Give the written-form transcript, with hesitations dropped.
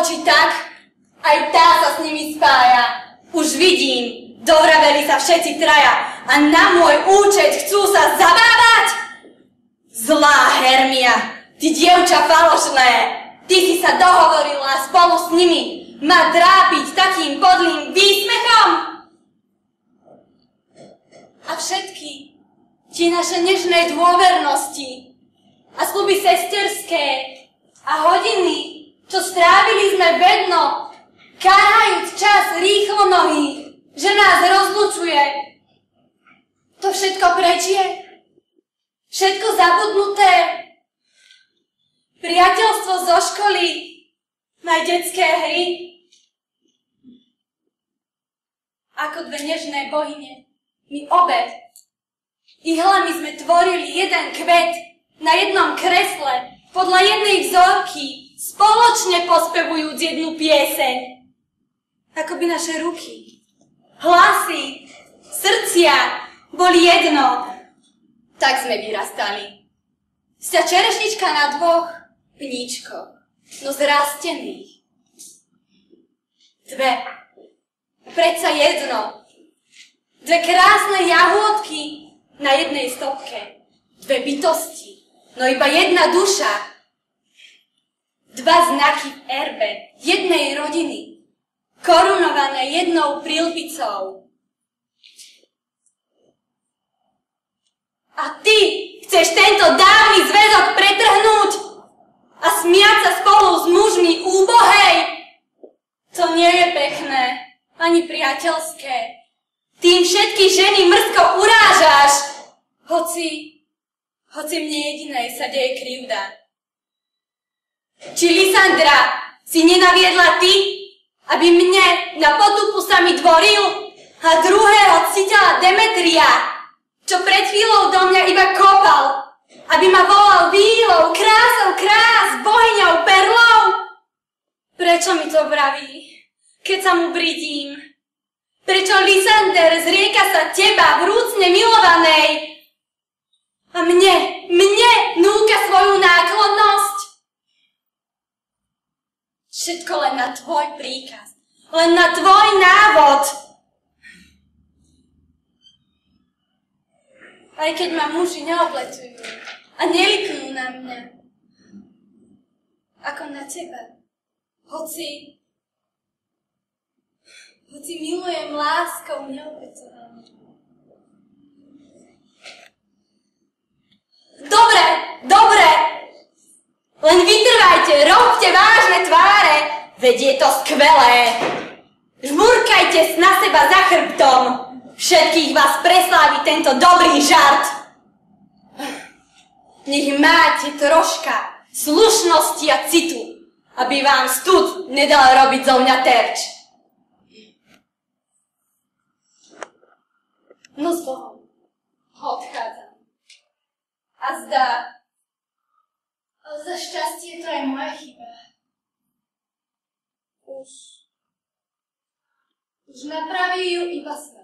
Či tak, aj tá sa s nimi spája. Už vidím, dovraveli sa všetci traja a na môj účet chcú sa zabávať. Zlá Hermia, ty dievča falošné, ty si sa dohovorila spolu s nimi ma trápiť takým podlým výsmechom. A všetky tie naše nežné dôvernosti a sľuby sesterské a hodiny, čo strávili sme vedno, káhajúc čas rýchlo nohy, že nás rozlučuje. To všetko prečie? Všetko zabudnuté? Priateľstvo zo školy? Na detské hry? Ako dve nežné bohyne, my obe, ihlami sme tvorili jeden kvet na jednom kresle, podľa jednej vzorky, spoločne pospevujúc jednu pieseň. Ako by naše ruky, hlasy, srdcia boli jedno. Tak sme vyrastali. Sta čerešnička na dvoch pníčkoch, no zrastených. Dve, predsa jedno. Dve krásne jahôdky na jednej stopke. Dve bytosti, no iba jedna duša. Dva znaky v erbe jednej rodiny, korunované jednou prílbicou. A ty chceš tento dávny zväzok pretrhnúť a smiať sa spolu s mužmi úbohej? To nie je pekné, ani priateľské. Tým všetky ženy mrzko urážaš, hoci mne jedinej sa deje krivda. Či Lysandra si nenaviedla ty, aby mne na potupu sa mi dvoril a druhého cítila Demetria, čo pred chvíľou do mňa iba kopal, aby ma volal výlou, krásou krás, bohyňou, perlou? Prečo mi to vraví, keď sa mu bridím? Prečo Lysander zrieka sa teba, vrúcne milovanej, a mne núka svoju náklonnosť? Všetko len na tvoj príkaz, len na tvoj návod. Aj keď ma muži neobletujú a neliknú na mňa, ako na teba. Hoci milujem láskou neobetovanou. Dobre! Len vytrvajte, robte vážne tváre, veď je to skvelé. Žmurkajte na seba za chrbtom, všetkých vás preslávi tento dobrý žart. Nech máte troška slušnosti a citu, aby vám stud nedal robiť zo mňa terč. No s Bohom, odchádzam. A za šťastie to je moja chyba. Už napraví ju iba smrť.